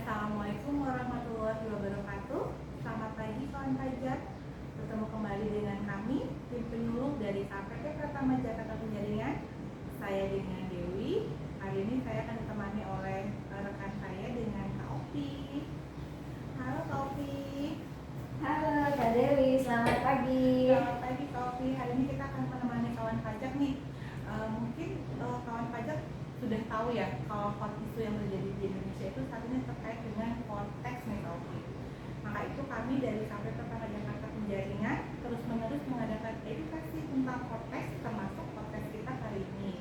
Assalamualaikum warahmatullahi wabarakatuh. Selamat pagi kawan pajak. Bertemu kembali dengan kami, tim penyuluh dari KPP Pratama Jakarta Penjaringan. Saya dengan Dewi. Hari ini saya akan ditemani oleh rekan saya dengan Kak Opi. Halo Kak Opi. Halo Kak Dewi, selamat pagi. Selamat pagi Kak Opi. Hari ini kita akan menemani kawan pajak nih. Mungkin kawan pajak sudah tahu ya kalau hot isu yang terjadi di Indonesia itu saat ini terkait dengan konteks nih Kak Opi. Maka itu kami dari KPP Pratama Jakarta Penjaringan terus menerus mengadakan edukasi tentang konteks, termasuk konteks kita hari ini.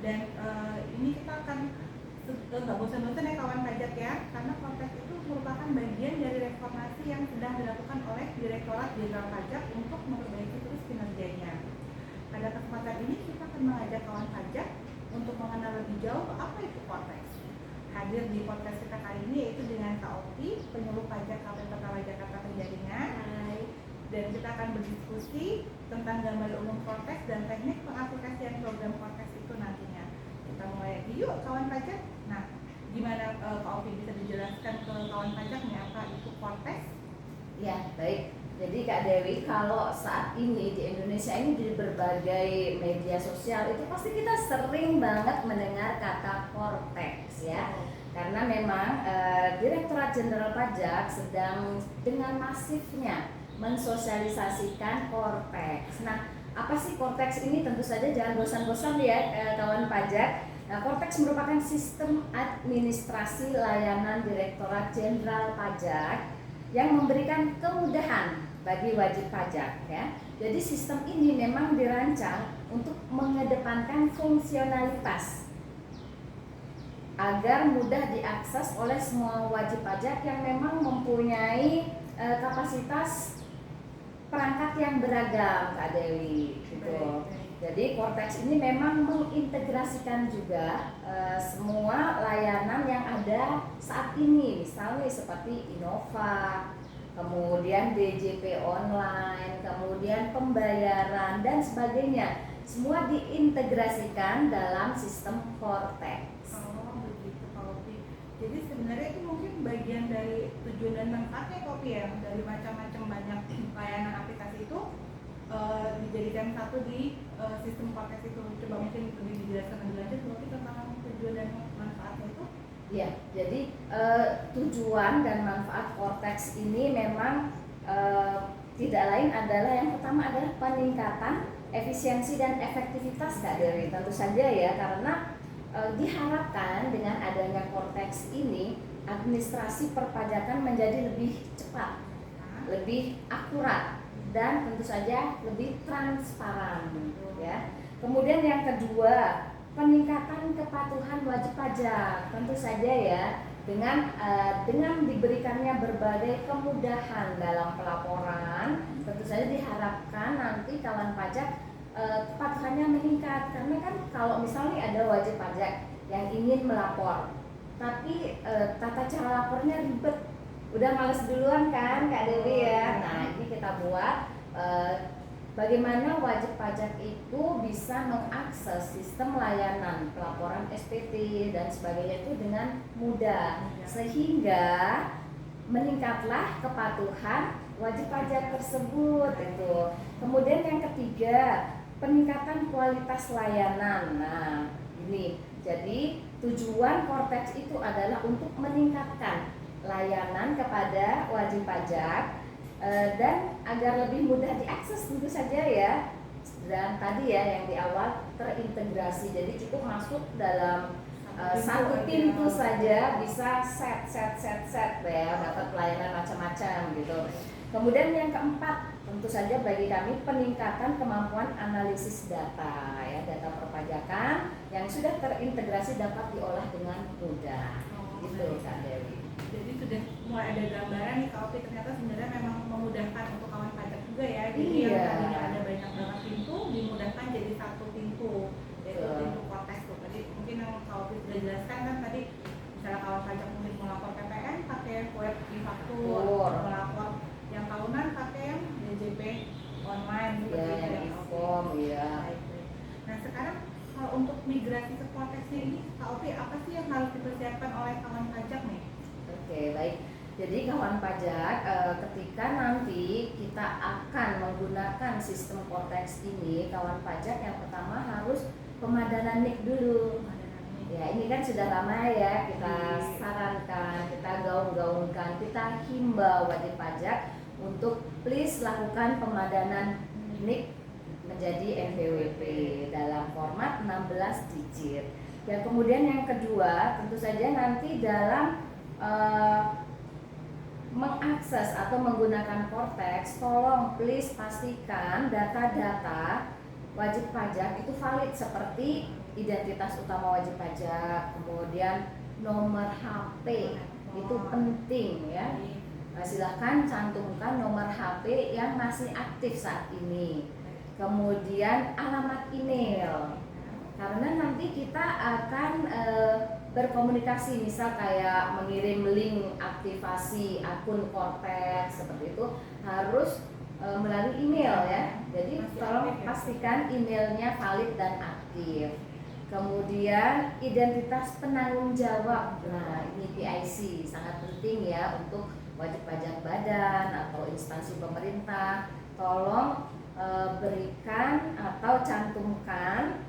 Dan ini kita akan nggak bosan-bosan ya kawan pajak ya, karena konteks itu merupakan bagian dari reformasi yang sedang dilakukan oleh Direktorat Jenderal Pajak untuk memperbaiki terus kinerjanya. Pada kesempatan ini kita akan mengajak kawan pajak untuk mengenal lebih jauh apa itu konteks. Hadir di podcast kita kali ini yaitu dengan Kak Opi, penyuluh pajak KPP Pratama Jakarta Penjaringan. Hai. Dan kita akan berdiskusi tentang gambar umum konteks dan teknik pengaplikasian program konteks itu nantinya. Kita mulai lagi yuk kawan pajak. Nah, gimana Kak Opi bisa dijelaskan ke kawan pajak nih apa itu konteks? Ya, baik. Jadi Kak Dewi, kalau saat ini di Indonesia ini di berbagai media sosial itu pasti kita sering banget mendengar kata konteks ya. Karena memang Direktorat Jenderal Pajak sedang dengan masifnya mensosialisasikan konteks. Nah, apa sih konteks ini? Tentu saja jangan bosan-bosan ya kawan pajak. Nah, konteks merupakan sistem administrasi layanan Direktorat Jenderal Pajak yang memberikan kemudahan bagi wajib pajak ya. Jadi sistem ini memang dirancang untuk mengedepankan fungsionalitas agar mudah diakses oleh semua wajib pajak yang memang mempunyai kapasitas perangkat yang beragam, Kak Dewi gitu. Jadi konteks ini memang mengintegrasikan juga semua layanan yang ada saat ini, misalnya seperti Innova, kemudian DJP online, kemudian pembayaran dan sebagainya. Semua diintegrasikan dalam sistem konteks. Oh begitu Kak Opi. Jadi sebenarnya itu mungkin bagian dari tujuan dan manfaatnya Kak Opi ya, dari macam-macam banyak layanan aplikasi itu dijadikan satu di sistem konteks itu. Coba mungkin lebih dijelaskan lebih lanjut mungkin tentang tujuan dan manfaatnya itu. Ya, jadi tujuan dan manfaat konteks ini memang tidak lain adalah yang pertama adalah peningkatan efisiensi dan efektivitas Kak Dewi. Tentu saja ya, karena diharapkan dengan adanya konteks ini administrasi perpajakan menjadi lebih cepat, lebih akurat, dan tentu saja lebih transparan ya. Kemudian yang kedua, peningkatan kepatuhan wajib pajak. Tentu saja ya, dengan diberikannya berbagai kemudahan dalam pelaporan, tentu saja diharapkan nanti kawan pajak kepatuhannya meningkat. Karena kan kalau misalnya ada wajib pajak yang ingin melapor, tapi tata cara lapornya ribet, udah males duluan kan Kak Dewi ya. Nah, ini kita buat bagaimana wajib pajak itu bisa mengakses sistem layanan pelaporan SPT dan sebagainya itu dengan mudah, sehingga meningkatlah kepatuhan wajib pajak tersebut itu. Kemudian yang ketiga, peningkatan kualitas layanan. Nah, ini jadi tujuan konteks itu adalah untuk meningkatkan layanan kepada wajib pajak dan agar lebih mudah diakses tentu saja ya. Dan tadi ya yang di awal terintegrasi, jadi cukup masuk dalam satu pintu saja bisa set ya, dapat pelayanan macam-macam gitu. Kemudian yang keempat, tentu saja bagi kami peningkatan kemampuan analisis data ya, data perpajakan yang sudah terintegrasi dapat diolah dengan mudah. Gitu Kak Dewi. Jadi sudah mulai ada gambaran nih Kak Opi, ternyata sebenarnya memang memudahkan untuk kawan pajak juga ya. Jadi yang tadinya ada banyak banget pintu dimudahkan jadi satu pintu, yaitu pintu konteks tuh. Tadi mungkin yang Kak Opi sudah jelaskan kan tadi, misalnya kawan pajak mungkin melapor PPN pakai web e-faktur, melapor yang tahunan pakai yang DJP online seperti itu ya Kak Opi. Nah sekarang kalau untuk migrasi ke konteksnya ini Kak Opi, apa sih yang harus dipersiapkan oleh kawan pajak nih? kawan pajak, ketika nanti kita akan menggunakan sistem Cortex ini, kawan pajak yang pertama harus pemadanan NIK dulu. Ya, ini kan sudah lama ya kita sarankan, kita gaung-gaungkan, kita himbau wajib pajak untuk please lakukan pemadanan NIK menjadi NPWP dalam format 16 digit. Ya, kemudian yang kedua tentu saja nanti dalam mengakses atau menggunakan Cortex, tolong please pastikan data-data wajib pajak itu valid seperti identitas utama wajib pajak, kemudian nomor HP itu penting ya. Nah, silahkan cantumkan nomor HP yang masih aktif saat ini, kemudian alamat email, karena nanti kita akan berkomunikasi, misal kayak mengirim link aktivasi akun Cortex seperti itu harus melalui email ya. Jadi tolong pastikan emailnya valid dan aktif. Kemudian identitas penanggung jawab. Nah, ini PIC sangat penting ya untuk wajib pajak badan atau instansi pemerintah. Tolong berikan atau cantumkan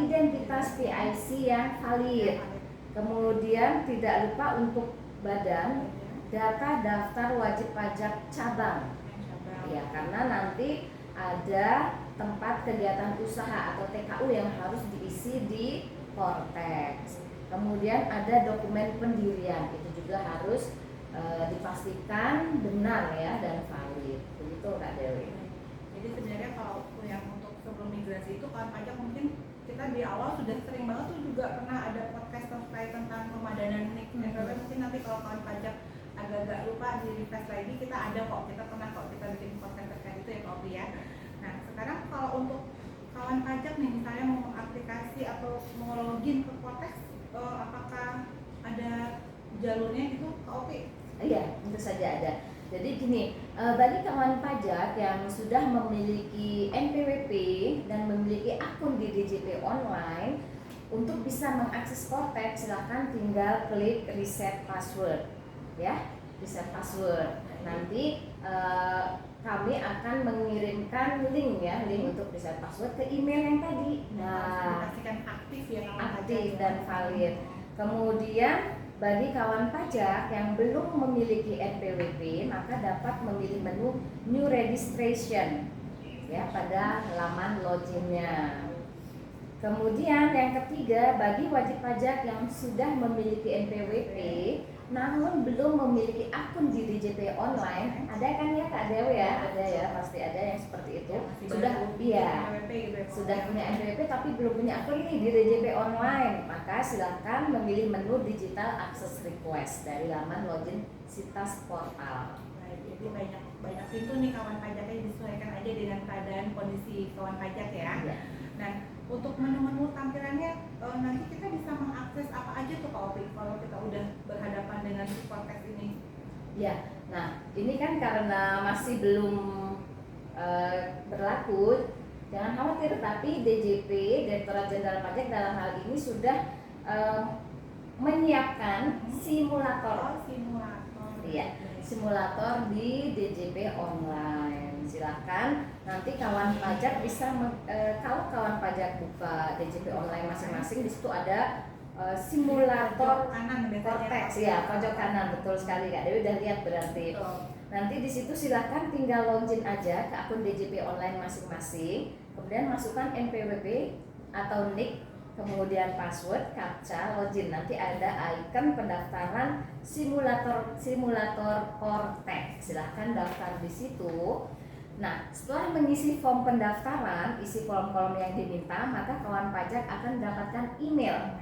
identitas PIC yang valid. Kemudian tidak lupa untuk badan data daftar wajib pajak cabang. Ya, karena nanti ada tempat kegiatan usaha atau TKU yang harus diisi di Cortex. Kemudian ada dokumen pendirian, itu juga harus dipastikan benar ya dan valid. Begitu Kak Dewi. Jadi sebenarnya kalau yang untuk sebelum migrasi itu kawan pajak mungkin kita di awal sudah sering banget tuh juga pernah ada podcast terkait tentang pemadanan NIK. Mungkin nanti kalau kawan pajak agak-agak lupa di refresh lagi, kita ada kok, kita pernah kok kita bikin podcast terkait itu ya Kak Opi ya. Nah sekarang kalau untuk kawan pajak nih misalnya mau mengaplikasi atau mau login ke Cortex, apakah ada jalurnya gitu Kak Opi? Iya, tentu saja ada. Jadi gini, bagi kawan pajak yang sudah memiliki NPWP dan memiliki akun di DJP online, untuk bisa mengakses Cortex silahkan tinggal klik reset password ya, reset password. Nanti kami akan mengirimkan link ya, link untuk reset password ke email yang tadi. Nah, pastikan aktif ya kawan aktif pajak, dan valid. Kemudian bagi kawan pajak yang belum memiliki NPWP, maka dapat memilih menu New Registration ya pada halaman loginnya. Kemudian yang ketiga, bagi wajib pajak yang sudah memiliki NPWP namun belum memiliki akun di DJP online, ada kan ya Kak Dewi ya? Ada ya, pasti ada yang seperti itu. Sudah sudah punya NPWP tapi belum punya akun nih di DJP online, maka silakan memilih menu Digital Access Request dari laman login Sitas Portal. Jadi banyak pintu nih kawan pajaknya, disesuaikan aja dengan keadaan kondisi kawan pajak ya. Nah, untuk menu-menu tampilannya nanti kita bisa mengakses apa aja tuh Kak Opi kalau kita udah berhadapan dengan Cortex ini? Ya, nah ini kan karena masih belum berlaku, jangan khawatir, tapi DJP, Direktorat Jenderal Pajak dalam hal ini sudah menyiapkan simulator. Iya, simulator di DJP online. Silakan nanti kawan pajak bisa kalau kawan pajak buka DJP online masing-masing, di situ ada simulator kanan Cortex ya, pojok kanan, betul sekali Kak Dewi udah lihat berarti. Nanti di situ silakan tinggal login aja ke akun DJP online masing-masing, kemudian masukkan NPWP atau NIK, kemudian password, captcha, login. Nanti ada icon pendaftaran simulator Cortex. Silahkan daftar di situ. Nah, setelah mengisi form pendaftaran, isi kolom-kolom yang diminta, maka kawan pajak akan mendapatkan email.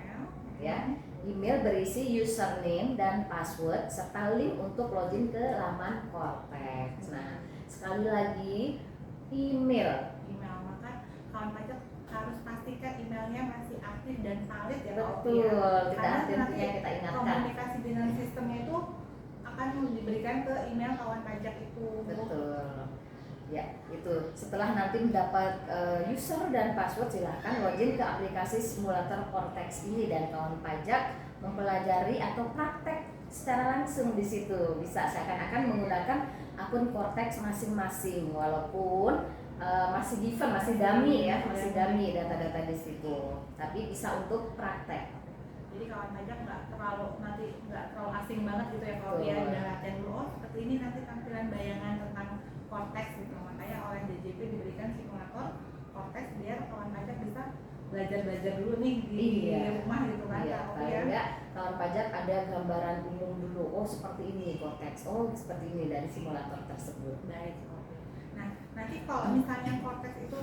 Ya, email berisi username dan password serta link untuk login ke laman Cortex. Nah, sekali lagi email. Maka kawan pajak harus pastikan emailnya masih aktif dan valid ya. Betul, karena kita ingatkan. Komunikasi dengan sistemnya itu akan diberikan ke email kawan pajak itu. Betul. Ya, itu setelah nanti mendapat user dan password, silahkan login ke aplikasi simulator Cortex ini dan kawan pajak mempelajari atau praktek secara langsung di situ, bisa seakan-akan menggunakan akun Cortex masing-masing, walaupun masih given, masih dummy ya, masih dummy data-data di situ, tapi bisa untuk praktek. Jadi kawan pajak nggak terlalu asing banget gitu ya kalau dia udah latihan dulu, oh seperti ini nanti tampilan bayangan tentang Cortex gitu. Makanya oleh DJP diberikan simulator Cortex biar kawan pajak bisa belajar dulu nih di rumah gitu kan. Iya, paling enggak kawan pajak ada gambaran umum dulu, oh seperti ini Cortex, oh seperti ini dari simulator tersebut. Baik, oke. Nah, nanti kalau misalnya Cortex itu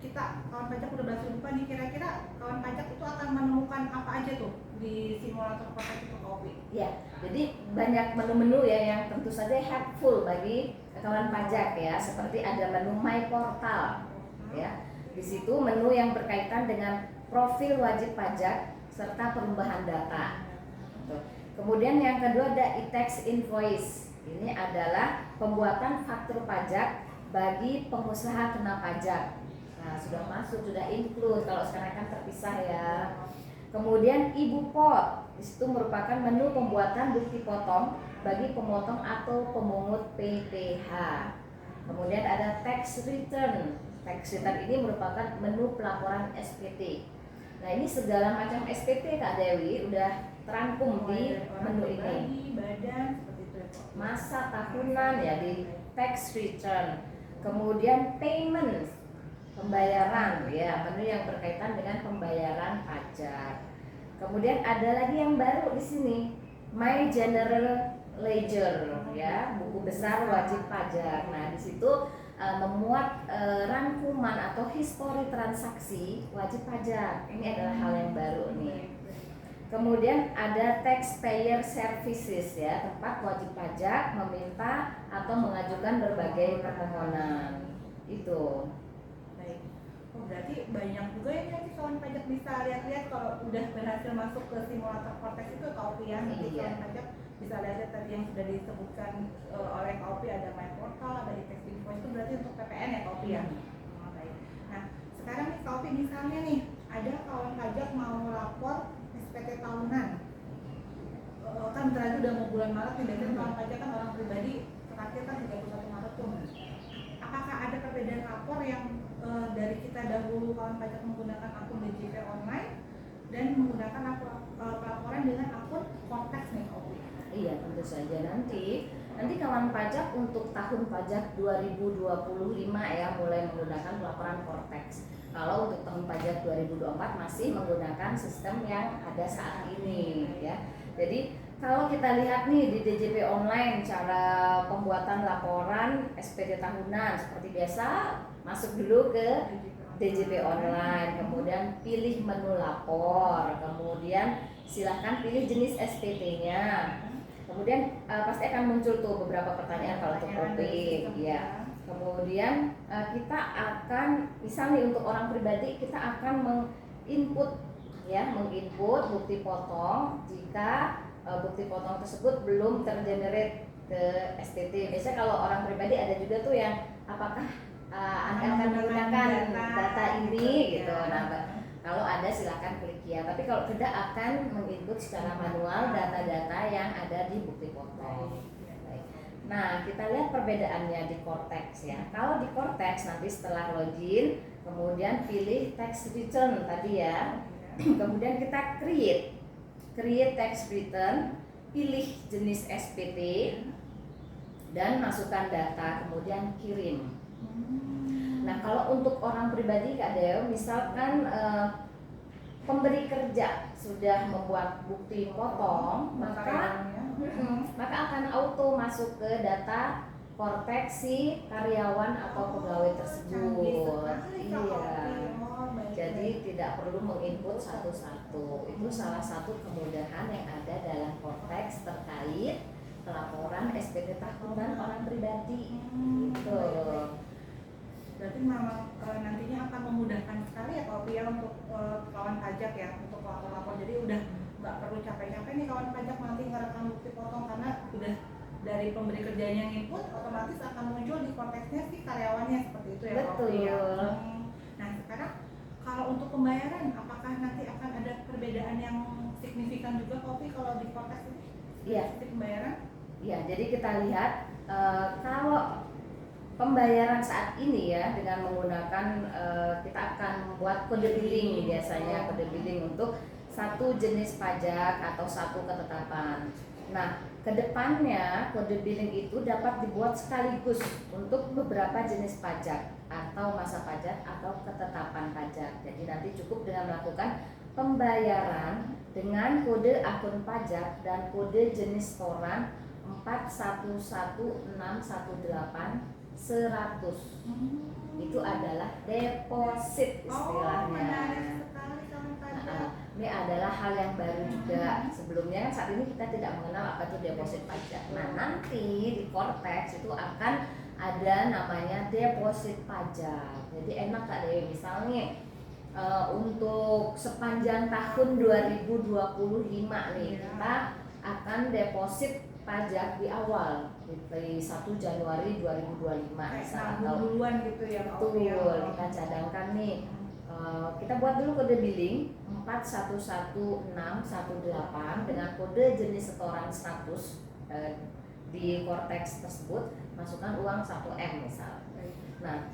kita kawan pajak udah berhasil buka nih, kira-kira kawan pajak itu akan menemukan apa aja tuh di simulator Cortex itu, Kopi? Ya, jadi banyak menu-menu ya yang tentu saja helpful bagi kawan pajak ya, seperti ada menu My Portal ya. Di situ menu yang berkaitan dengan profil wajib pajak serta perubahan data. Kemudian yang kedua ada e-tax invoice. Ini adalah pembuatan faktur pajak bagi pengusaha kena pajak. Nah, sudah masuk, sudah include. Kalau sekarang kan terpisah ya. Kemudian e-Bupot. Di situ merupakan menu pembuatan bukti potong bagi pemotong atau pemungut PPh. Kemudian ada tax return. Tax return ini merupakan menu pelaporan SPT. Nah, ini segala macam SPT Kak Dewi udah terangkum di menu ini. Badan seperti itu ya, Masa tahunan ya di tax return. Kemudian payment, pembayaran ya, menu yang berkaitan dengan pembayaran pajak. Kemudian ada lagi yang baru di sini, My General Ledger ya, buku besar wajib pajak. Nah, di situ memuat rangkuman atau histori transaksi wajib pajak. Ini adalah hal yang baru nih. Kemudian ada taxpayer services ya, tempat wajib pajak meminta atau mengajukan berbagai permohonan. Itu. Baik. Oh, berarti banyak juga ya nanti kawan pajak bisa lihat-lihat kalau udah berhasil masuk ke simulator Cortex itu, Kopi ya. Nanti kawan pajak bisa lihat tadi yang sudah disebutkan oleh Kopi, ada My Portal, ada e-tax invoice, itu berarti untuk PPN ya, Kopi ya. Oh, baik. Nah, sekarang nih Kopi misalnya nih ada kawan pajak mau lapor SPT tahunan, kan berarti udah mau bulan Maret nih, biasanya kawan pajak kan orang pribadi terakhir kan 31 Maret tuh. Apakah ada perbedaan lapor yang dari kita dahulu kawan pajak menggunakan akun DJP online dan menggunakan laporan dengan akun Cortex nih, Kopi? Iya, tentu saja nanti kawan pajak untuk tahun pajak 2025 ya mulai menggunakan laporan Cortex. Kalau untuk tahun pajak 2024 masih menggunakan sistem yang ada saat ini ya. Jadi kalau kita lihat nih di DJP online cara pembuatan laporan SPT tahunan seperti biasa, masuk dulu ke DJP online, kemudian pilih menu lapor, kemudian silahkan pilih jenis SPT-nya. Kemudian pasti akan muncul tuh beberapa pertanyaan kalau untuk topik ya. Kemudian kita akan misalnya untuk orang pribadi kita akan menginput bukti potong jika bukti potong tersebut belum tergenerate ke SPT. Biasanya kalau orang pribadi ada juga tuh yang apakah akan menggunakan data ini gitu. Nah, kalau ada silakan klik ya. Tapi kalau tidak akan menginput secara manual data-data yang ada di bukti potong. Nah, kita lihat perbedaannya di Cortex ya. Kalau di Cortex nanti setelah login, kemudian pilih tax return tadi ya. Kemudian kita create tax return, pilih jenis SPT dan masukkan data, kemudian kirim. Nah, kalau untuk orang pribadi Kak Deo, misalkan pemberi kerja sudah membuat bukti potong, maka akan auto masuk ke data Cortex si karyawan atau pegawai tersebut. Iya. Jadi tidak perlu menginput satu-satu. Itu salah satu kemudahan yang ada dalam Cortex terkait pelaporan SPT tahunan orang pribadi. Gitu. Berarti memang nantinya akan memudahkan sekali ya Kopi ya untuk kawan pajak ya, untuk lapor-lapor. Jadi udah nggak perlu capek-capek nih kawan pajak nanti ngerekam bukti potong, karena udah dari pemberi kerjanya yang input otomatis akan muncul di Cortexnya si karyawannya, seperti itu ya. Betul. Kopi ya. Nah, sekarang kalau untuk pembayaran apakah nanti akan ada perbedaan yang signifikan juga Kopi kalau di Cortex ini? Iya. Sistem pembayaran? Ya, jadi kita lihat kalau pembayaran saat ini ya dengan menggunakan kita akan membuat kode billing, biasanya kode billing untuk satu jenis pajak atau satu ketetapan. Nah, kedepannya kode billing itu dapat dibuat sekaligus untuk beberapa jenis pajak atau masa pajak atau ketetapan pajak. Jadi nanti cukup dengan melakukan pembayaran dengan kode akun pajak dan kode jenis setoran 411618 100. Itu adalah deposit istilahnya. Menarik sekali kawan pajak. Ini adalah hal yang baru juga. Sebelumnya kan saat ini kita tidak mengenal apa itu deposit pajak. Nah, nanti di Cortex itu akan ada namanya deposit pajak. Jadi enak Kak Dewi, misalnya untuk sepanjang tahun 2025 nih kita akan deposit pajak di awal di 1 Januari 2025 misalnya, atau duluan gitu ya. betul, kita cadangkan nih. Kita buat dulu kode billing 411618 dengan kode jenis setoran 100 di Cortex tersebut, masukkan uang 1M misal. Nah,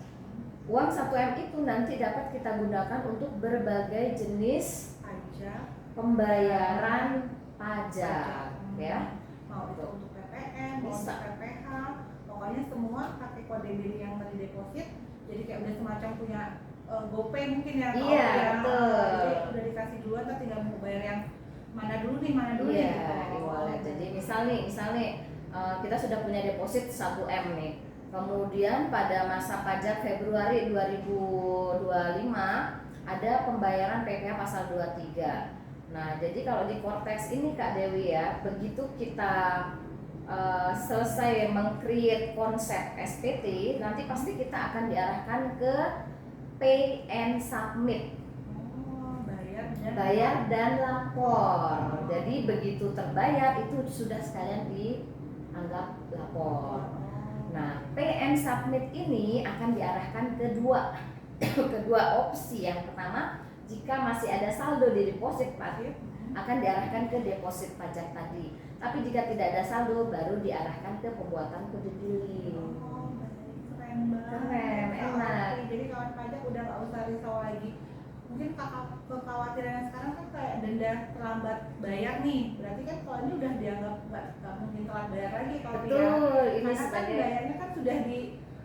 uang 1M itu nanti dapat kita gunakan untuk berbagai jenis pajak, pembayaran pajak ya. Mau itu untuk PPN, mau untuk PPH, pokoknya semua pakai kode billing yang tadi deposit. Jadi kayak udah semacam punya GoPay mungkin ya. Iya, betul. Jadi udah dikasih duluan, tapi tinggal mau bayar yang mana dulu nih gitu. Di wallet. Jadi misalnya kita sudah punya deposit 1M nih. Kemudian pada masa pajak Februari 2025 ada pembayaran PPh pasal 23. Nah, jadi kalau di Cortex ini Kak Dewi ya, begitu kita selesai meng-create konsep SPT, nanti pasti kita akan diarahkan ke Pay and Submit. Bayar dan lapor. Jadi begitu terbayar itu sudah sekalian dianggap lapor. Nah, Pay and Submit ini akan diarahkan ke kedua opsi. Yang pertama, jika masih ada saldo di deposit pajak, akan diarahkan ke deposit pajak tadi. Tapi jika tidak ada saldo, baru diarahkan ke pembuatan kode billing. Keren banget. Keren, enak. Jadi kawan pajak udah nggak usah risau lagi. Mungkin kekhawatiran sekarang kan kayak denda terlambat bayar nih. Berarti kan kalau ini udah dianggap nggak mungkin telat bayar lagi kalau betul, ya. ini Karena kan bayarnya kan sudah di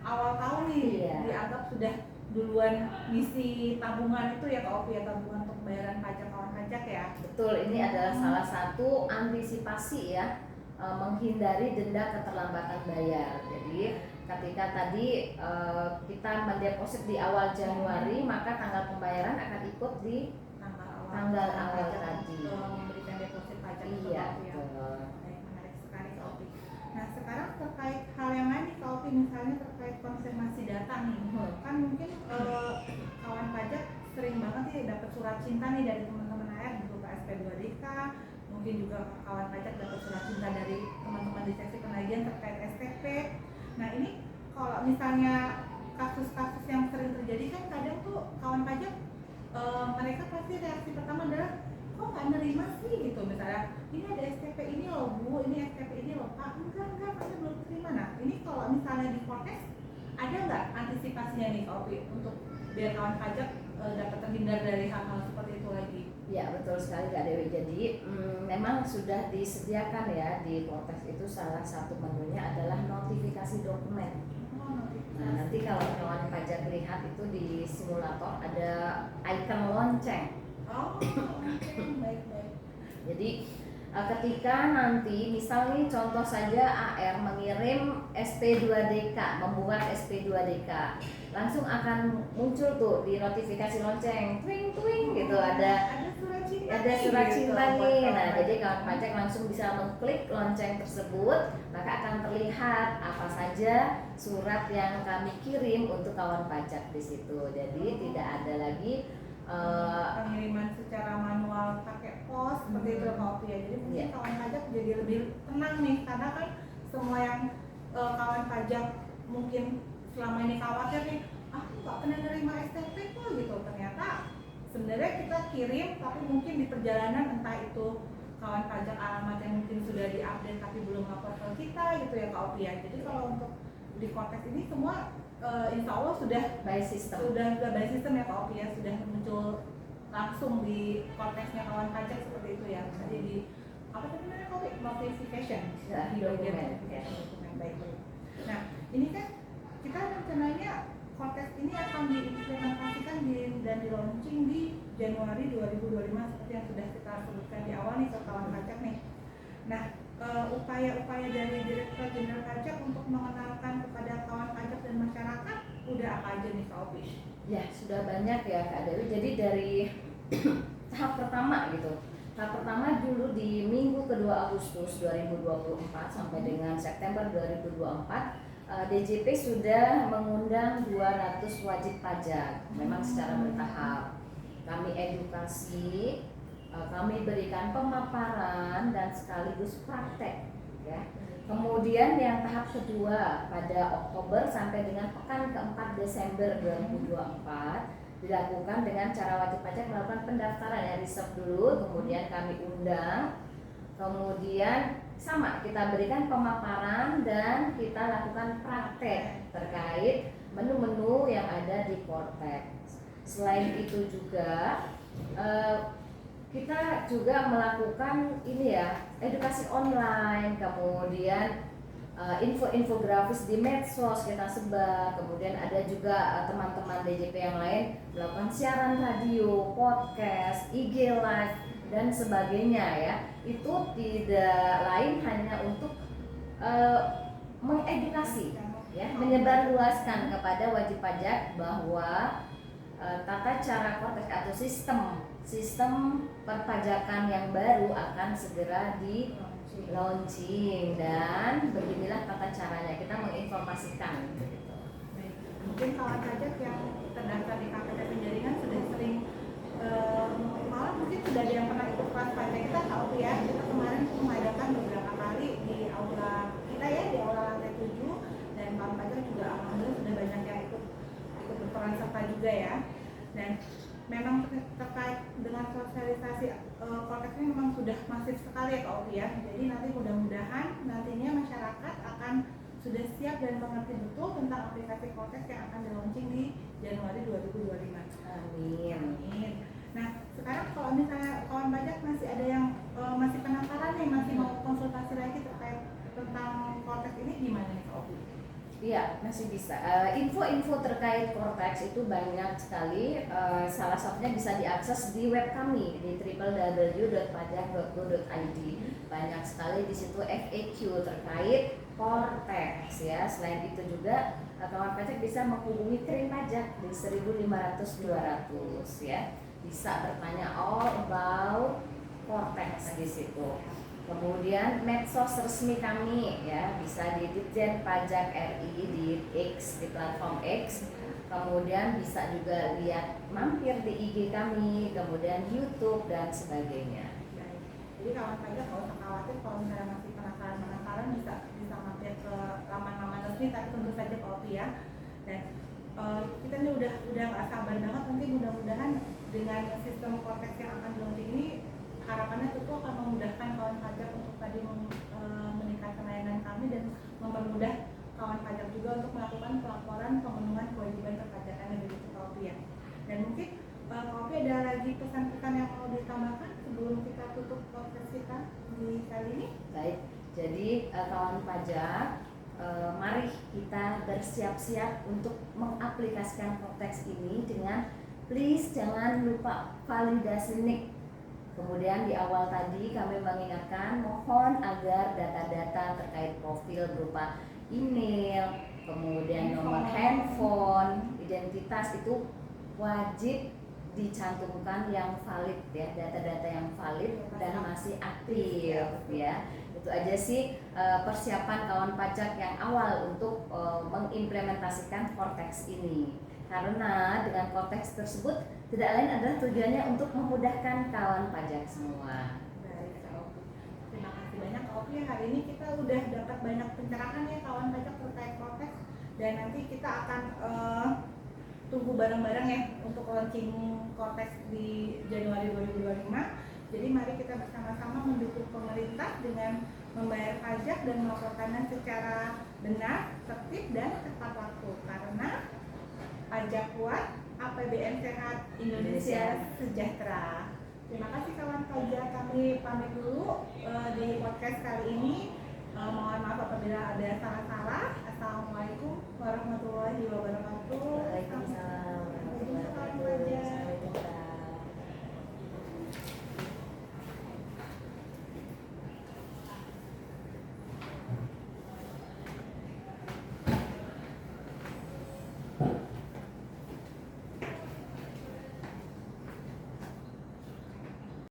awal tahun nih, dianggap sudah duluan ngisi tabungan itu ya Kak Opi ya, tabungan untuk pembayaran pajak kawan pajak ya. Betul, ini adalah salah satu antisipasi ya, menghindari denda keterlambatan bayar. Jadi ketika tadi kita mendeposit di awal Januari, maka tanggal pembayaran akan ikut di tanggal awal tadi. Memberikan deposit pajak. Iya, betul. Menarik sekali Kak Opi. Nah, sekarang terkait hal yang lain nih Kak Opi, misalnya terkait konfirmasi data nih. Kan mungkin kawan pajak sering banget sih dapat surat cinta nih dari teman-teman AR berupa SP2DK, mungkin juga kawan pajak dapat surat cinta dari teman-teman di seksi penagihan terkait STP. Nah, ini kalau misalnya kasus-kasus yang sering terjadi kan kadang tuh kawan pajak mereka pasti reaksi pertama adalah kok nggak nerima sih gitu, misalnya ini ada STP ini loh Bu, ini STP ini loh Pak, enggak pasti belum terima. Nah, ini kalau misalnya di Cortex ada nggak antisipasinya nih Kak Opi untuk biar kawan pajak dapat terhindar dari hal-hal seperti itu lagi? Ya, betul sekali Kak Dewi. Jadi memang sudah disediakan ya di Cortex itu, salah satu menunya adalah notifikasi dokumen. Nah, nanti kalau kawan pajak lihat itu di simulator ada icon lonceng. Baik. Jadi ketika nanti misalnya contoh saja AR mengirim SP2DK, membuat SP2DK, langsung akan muncul tuh di notifikasi lonceng, twing gitu, ada surat cinta nih. Nah, jadi kawan pajak langsung bisa mengklik lonceng tersebut, maka akan terlihat apa saja surat yang kami kirim untuk kawan pajak di situ. Jadi tidak ada lagi pengiriman secara manual pakai pos seperti itu Kak Opi ya. Jadi mungkin kawan pajak jadi lebih tenang nih, karena kan semua yang kawan pajak mungkin selama ini khawatir nih, nggak pernah nerima STP kok gitu. Ternyata sebenarnya kita kirim, tapi mungkin di perjalanan entah itu kawan pajak alamat yang mungkin sudah diupdate tapi belum lapor ke kita gitu ya Kak Opi ya. Jadi kalau untuk di Cortex ini semua insya Allah sudah by system. Sudah by system ya Kak Opi ya, sudah muncul langsung di Cortexnya kawan pajak seperti itu ya. Jadi di apa tadi namanya Kak Opi? Notification Ya, di bagian dokumen. dokumen baik. Nah ini kan kita rencananya Cortex ini akan diimplementasikan dan di launching di Januari 2025 seperti yang sudah kita sebutkan di awal nih ke kawan pajak nih. Nah, upaya-upaya dari Direktur Jenderal Pajak untuk mengenalkan kepada kawan pajak dan masyarakat udah apa aja nih Kak Opi? Ya, sudah banyak ya Kak Dewi. Jadi dari tahap pertama gitu. Tahap pertama dulu di minggu kedua Agustus 2024 sampai dengan September 2024 DJP sudah mengundang 200 wajib pajak, memang secara bertahap. Kami edukasi, kami berikan pemaparan dan sekaligus praktek, ya. Kemudian yang tahap kedua pada Oktober sampai dengan pekan keempat Desember 2024 dilakukan dengan cara wajib pajak melakukan pendaftaran ya, riset dulu, kemudian kami undang, kemudian sama kita berikan pemaparan dan kita lakukan praktek terkait menu-menu yang ada di Cortex. Selain itu juga kita juga melakukan ini ya, edukasi online, kemudian infografis di medsos kita sebar, kemudian ada juga teman-teman DJP yang lain melakukan siaran radio, podcast, IG live dan sebagainya ya. Itu tidak lain hanya untuk mengedukasi ya, menyebarluaskan kepada wajib pajak bahwa tata cara Cortex atau sistem perpajakan yang baru akan segera di launching dan beginilah tata caranya, kita menginformasikan gitu. Mungkin kawan pajak yang terdaftar di KPP Penjaringan sudah sering malah mungkin sudah ada yang pernah ikut kelas pajak kita tahu ya. Kita kemarin mengadakan beberapa kali di aula kita ya, di aula lantai 7, dan kawan pajak juga alhamdulillah sudah banyak yang ikut berperan serta juga ya. Dan memang terkait dengan sosialisasi Cortex ini memang sudah masif sekali ya Kak Opi ya. Jadi nanti mudah-mudahan nantinya masyarakat akan sudah siap dan mengerti betul tentang aplikasi Cortex yang akan di-launching di Januari 2025. Amin. Nah, sekarang kalau misalnya kawan pajak masih ada yang masih penasaran nih, masih mau konsultasi lagi terkait tentang Cortex ini, gimana nih Kak Opi? Iya, masih bisa. Info-info terkait Cortex itu banyak sekali. Salah satunya bisa diakses di web kami di www.pajak.go.id. Banyak sekali di situ FAQ terkait Cortex ya. Selain itu juga kawan pajak bisa menghubungi Krim Pajak di 1500-200 ya. Bisa bertanya all about Cortex di situ. Kemudian medsos resmi kami ya, bisa di Ditjen Pajak RI di X, di platform X. Kemudian bisa juga lihat mampir di IG kami, kemudian YouTube dan sebagainya. Jadi kawan pajak kalau usah khawatir kalau misalnya masih penasaran bisa mampir ke laman-laman resmi, tapi tentu saja Kak Opi ya. Dan kita ini udah nggak sabar banget, nanti mudah-mudahan dengan sistem Cortex yang akan di-launching ini harapannya tentu akan memudahkan kawan pajak untuk tadi meningkatkan layanan kami dan mempermudah kawan pajak juga untuk melakukan pelaporan pemenuhan kewajiban perpajakan yang begitu Kak Opi ya. Dan mungkin Kak Opi ada lagi pesan-pesan yang mau ditambahkan sebelum kita tutup podcast kita di kali ini? Baik, jadi kawan pajak, mari kita bersiap-siap untuk mengaplikasikan Cortex ini dengan please jangan lupa validasi NIK. Kemudian di awal tadi kami mengingatkan mohon agar data-data terkait profil berupa email, kemudian nomor handphone, identitas itu wajib dicantumkan yang valid ya, data-data yang valid dan masih aktif ya. Itu aja sih persiapan kawan pajak yang awal untuk mengimplementasikan Cortex ini. Karena dengan Cortex tersebut tidak lain adalah tujuannya untuk memudahkan kawan pajak semua. Baik Kak Opi, terima kasih banyak Kak Opi. Hari ini kita udah dapat banyak pencerahan ya kawan pajak terkait Cortex, dan nanti kita akan tunggu bareng-bareng ya untuk launching Cortex di Januari 2025. Jadi mari kita bersama-sama mendukung pemerintah dengan membayar pajak dan melaporkannya secara benar, tertib, dan tepat waktu. Karena pajak kuat, APBN sehat, Indonesia sejahtera. Terima kasih kawan pajak, kami pamit dulu di podcast kali ini. Mohon maaf apabila ada salah-salah. Assalamualaikum warahmatullahi wabarakatuh.